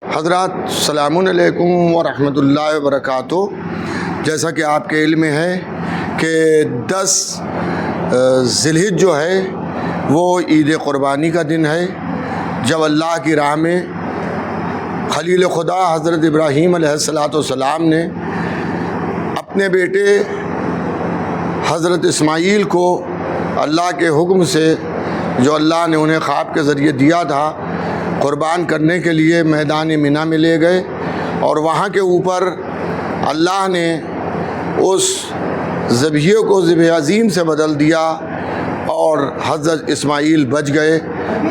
حضرات السلام علیکم ورحمۃ اللہ وبرکاتہ۔ جیسا کہ آپ کے علم میں ہے کہ 10 ذی الحجہ جو ہے وہ عید قربانی کا دن ہے، جب اللہ کی راہ میں خلیل خدا حضرت ابراہیم علیہ السلام نے اپنے بیٹے حضرت اسماعیل کو اللہ کے حکم سے، جو اللہ نے انہیں خواب کے ذریعے دیا تھا، قربان کرنے کے لیے میدان منی میں لے گئے، اور وہاں کے اوپر اللہ نے اس ذبیحے کو ذبح عظیم سے بدل دیا اور حضرت اسماعیل بچ گئے،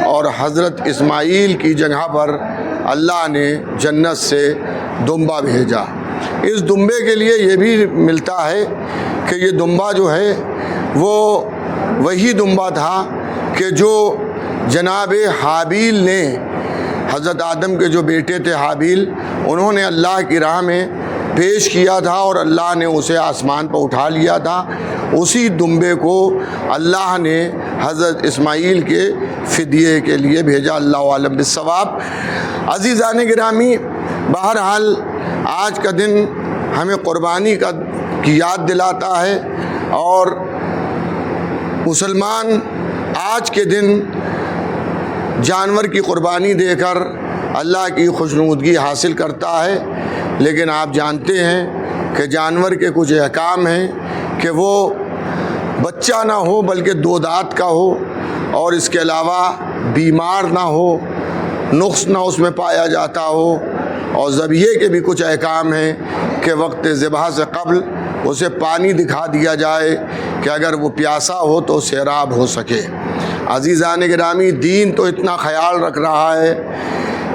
اور حضرت اسماعیل کی جگہ پر اللہ نے جنت سے دمبا بھیجا۔ اس دمبے کے لیے یہ بھی ملتا ہے کہ یہ دمبا جو ہے وہ وہی دمبا تھا کہ جو جناب حابیل نے، حضرت آدم کے جو بیٹے تھے حابیل، انہوں نے اللہ کی راہ میں پیش کیا تھا اور اللہ نے اسے آسمان پر اٹھا لیا تھا۔ اسی دمبے کو اللہ نے حضرت اسماعیل کے فدیے کے لیے بھیجا۔ اللہ عالم بالصواب۔ عزیزان گرامی، بہرحال آج کا دن ہمیں قربانی کی یاد دلاتا ہے، اور مسلمان آج کے دن جانور کی قربانی دے کر اللہ کی خوشنودگی حاصل کرتا ہے، لیکن آپ جانتے ہیں کہ جانور کے کچھ احکام ہیں کہ وہ بچہ نہ ہو بلکہ 2 دانت کا ہو، اور اس کے علاوہ بیمار نہ ہو، نقص نہ اس میں پایا جاتا ہو، اور ذبیحے کے بھی کچھ احکام ہیں کہ وقت ذبح سے قبل اسے پانی دکھا دیا جائے کہ اگر وہ پیاسا ہو تو سیراب ہو سکے۔ عزیزان گرامی، دین تو اتنا خیال رکھ رہا ہے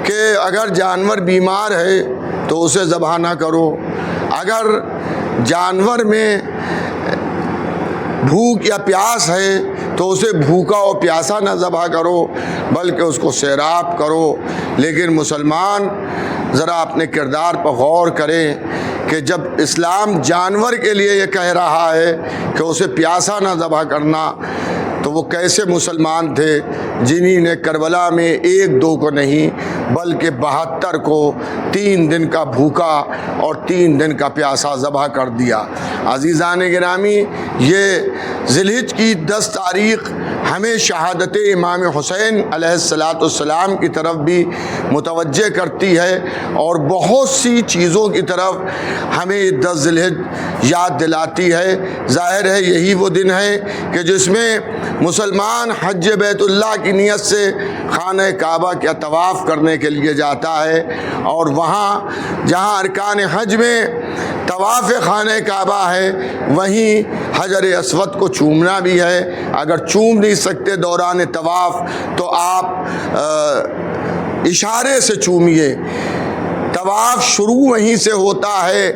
کہ اگر جانور بیمار ہے تو اسے ذبح نہ کرو، اگر جانور میں بھوک یا پیاس ہے تو اسے بھوکا اور پیاسا نہ ذبح کرو بلکہ اس کو سیراب کرو۔ لیکن مسلمان ذرا اپنے کردار پر غور کریں کہ جب اسلام جانور کے لیے یہ کہہ رہا ہے کہ اسے پیاسا نہ ذبح کرنا، تو وہ کیسے مسلمان تھے جنہی نے کربلا میں 1-2 کو نہیں بلکہ 72 کو 3 دن کا بھوکا اور 3 دن کا پیاسا ذبح کر دیا۔ عزیزان گرامی، یہ ذی الحجہ کی 10 تاریخ ہمیں شہادت امام حسین علیہ السلام کی طرف بھی متوجہ کرتی ہے، اور بہت سی چیزوں کی طرف ہمیں 10 ذی الحجہ یاد دلاتی ہے۔ ظاہر ہے یہی وہ دن ہے کہ جس میں مسلمان حج بیت اللہ کی نیت سے خانہ کعبہ کا طواف کرنے کے لیے جاتا ہے، اور وہاں جہاں ارکان حج میں طواف خانہ کعبہ ہے وہیں حجر اسود کو چومنا بھی ہے۔ اگر چوم نہیں سکتے دوران طواف تو آپ اشارے سے چومیے۔ طواف شروع وہیں سے ہوتا ہے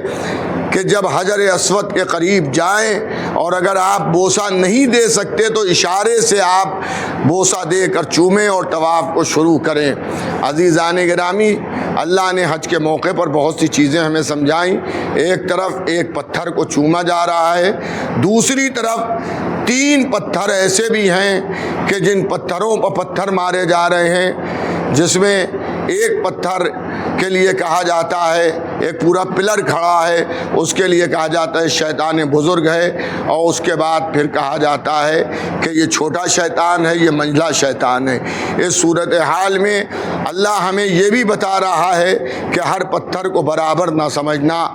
کہ جب حجر اسود کے قریب جائیں، اور اگر آپ بوسہ نہیں دے سکتے تو اشارے سے آپ بوسہ دے کر چومیں اور طواف کو شروع کریں۔ عزیزان گرامی، اللہ نے حج کے موقع پر بہت سی چیزیں ہمیں سمجھائیں۔ ایک طرف ایک پتھر کو چوما جا رہا ہے، دوسری طرف 3 پتھر ایسے بھی ہیں کہ جن پتھروں پر پتھر مارے جا رہے ہیں، جس میں ایک پتھر کے لیے کہا جاتا ہے، ایک پورا پلر کھڑا ہے، اس کے لیے کہا جاتا ہے شیطان بزرگ ہے، اور اس کے بعد پھر کہا جاتا ہے کہ یہ چھوٹا شیطان ہے، یہ منجلا شیطان ہے۔ اس صورتحال میں اللہ ہمیں یہ بھی بتا رہا ہے کہ ہر پتھر کو برابر نہ سمجھنا۔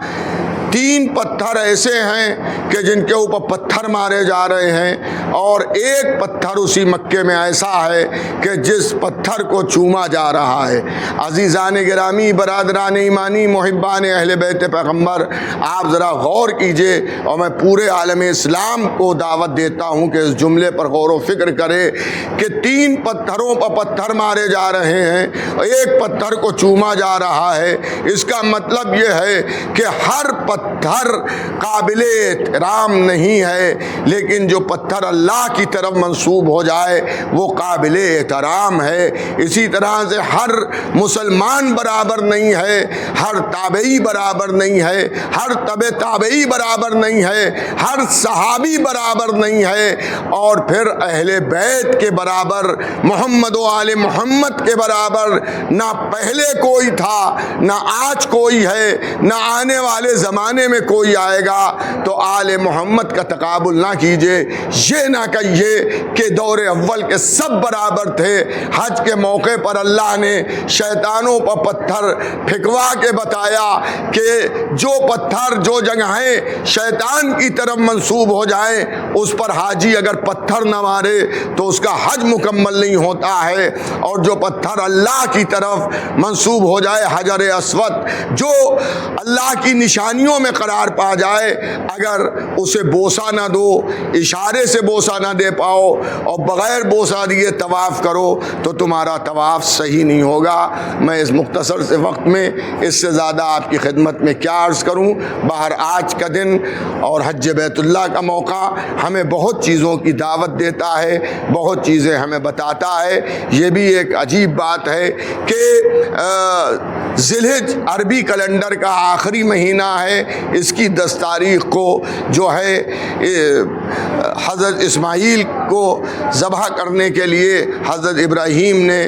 3 پتھر ایسے ہیں کہ جن کے اوپر پتھر مارے جا رہے ہیں، اور ایک پتھر اسی مکے میں ایسا ہے کہ جس پتھر کو چوما جا رہا ہے۔ عزیزان گرامی، برادران ایمانی، محبان اہل بیت پیغمبر، آپ ذرا غور کیجئے، اور میں پورے عالم اسلام کو دعوت دیتا ہوں کہ اس جملے پر غور و فکر کرے کہ 3 پتھروں پر پتھر مارے جا رہے ہیں، ایک پتھر کو چوما جا رہا ہے۔ اس کا مطلب یہ ہے کہ ہر پتھر پتھر قابل احترام نہیں ہے، لیکن جو پتھر اللہ کی طرف منسوب ہو جائے وہ قابل احترام ہے۔ اسی طرح سے ہر مسلمان برابر نہیں ہے، ہر تابعی برابر نہیں ہے، ہر تبع تابعی برابر نہیں ہے، ہر صحابی برابر نہیں ہے، اور پھر اہل بیت کے برابر، محمد و آل محمد کے برابر نہ پہلے کوئی تھا، نہ آج کوئی ہے، نہ آنے والے زمانے میں کوئی آئے گا۔ تو آل محمد کا تقابل نہ کیجئے، یہ نہ کہیے کہ دور اول کے سب برابر تھے۔ حج کے موقع پر اللہ نے شیطانوں پر پتھر پھینکوا کے بتایا کہ جو پتھر، جو جگہیں شیطان کی طرف منسوب ہو جائیں اس پر حاجی اگر پتھر نہ مارے تو اس کا حج مکمل نہیں ہوتا ہے، اور جو پتھر اللہ کی طرف منسوب ہو جائے، حجر اسود جو اللہ کی نشانیوں میں قرار پا جائے، اگر اسے بوسہ نہ دو، اشارے سے بوسہ نہ دے پاؤ اور بغیر بوسہ دیے طواف کرو تو تمہارا طواف صحیح نہیں ہوگا۔ میں اس مختصر سے وقت میں اس سے زیادہ آپ کی خدمت میں کیا عرض کروں۔ باہر آج کا دن اور حج بیت اللہ کا موقع ہمیں بہت چیزوں کی دعوت دیتا ہے، بہت چیزیں ہمیں بتاتا ہے۔ یہ بھی ایک عجیب بات ہے کہ ذی الحجہ عربی کیلنڈر کا آخری مہینہ ہے، اس کی 10 تاریخ کو جو ہے حضرت اسماعیل کو ذبح کرنے کے لیے حضرت ابراہیم نے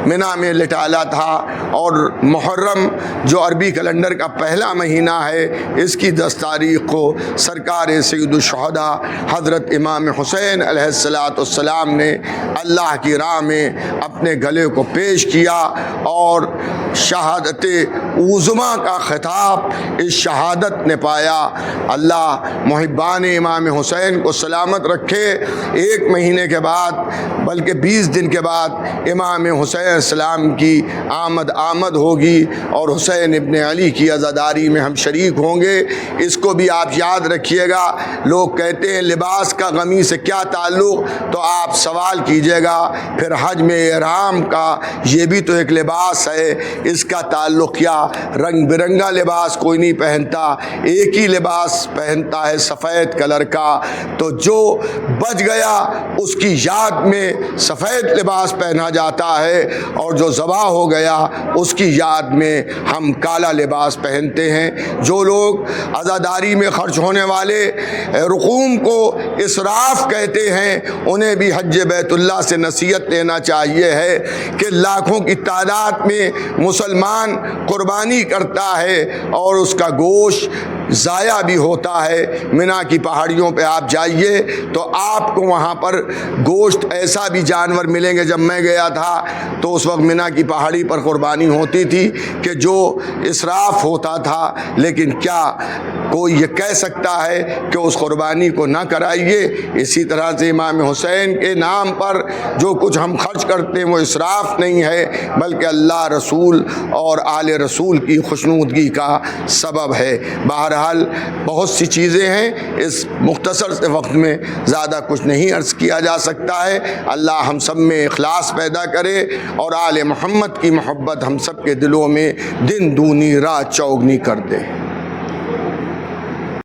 منی میں لٹالا تھا، اور محرم جو عربی کیلنڈر کا پہلا مہینہ ہے اس کی 10 تاریخ کو سرکار سید الشہداء حضرت امام حسین علیہ السلام نے اللہ کی راہ میں اپنے گلے کو پیش کیا، اور شہادت عظمیٰ کا خطاب اس شہادت نے پایا۔ اللہ محبان امام حسین کو سلامت رکھے۔ 1 مہینے کے بعد بلکہ 20 دن کے بعد امام حسین السلام کی آمد ہوگی، اور حسین ابن علی کی عزاداری میں ہم شریک ہوں گے۔ اس کو بھی آپ یاد رکھیے گا۔ لوگ کہتے ہیں لباس کا غمی سے کیا تعلق، تو آپ سوال کیجیے گا پھر حج میں احرام کا، یہ بھی تو ایک لباس ہے، اس کا تعلق کیا؟ رنگ برنگا لباس کوئی نہیں پہنتا، ایک ہی لباس پہنتا ہے سفید کلر کا۔ تو جو بچ گیا اس کی یاد میں سفید لباس پہنا جاتا ہے، اور جو ذبح ہو گیا اس کی یاد میں ہم کالا لباس پہنتے ہیں۔ جو لوگ عزاداری میں خرچ ہونے والے رقوم کو اسراف کہتے ہیں، انہیں بھی حج بیت اللہ سے نصیحت لینا چاہیے ہے کہ لاکھوں کی تعداد میں مسلمان قربانی کرتا ہے اور اس کا گوشت ضائع بھی ہوتا ہے۔ منی کی پہاڑیوں پہ آپ جائیے تو آپ کو وہاں پر گوشت ایسا بھی جانور ملیں گے۔ جب میں گیا تھا تو اس وقت منی کی پہاڑی پر قربانی ہوتی تھی کہ جو اسراف ہوتا تھا، لیکن کیا کوئی یہ کہہ سکتا ہے کہ اس قربانی کو نہ کرائیے؟ اسی طرح سے امام حسین کے نام پر جو کچھ ہم خرچ کرتے ہیں وہ اسراف نہیں ہے، بلکہ اللہ رسول اور آل رسول کی خوشنودگی کا سبب ہے۔ بہرحال بہت سی چیزیں ہیں، اس مختصر سے وقت میں زیادہ کچھ نہیں عرض کیا جا سکتا ہے۔ اللہ ہم سب میں اخلاص پیدا کرے اور آل محمد کی محبت ہم سب کے دلوں میں دن دونی رات چوگنی کر دے۔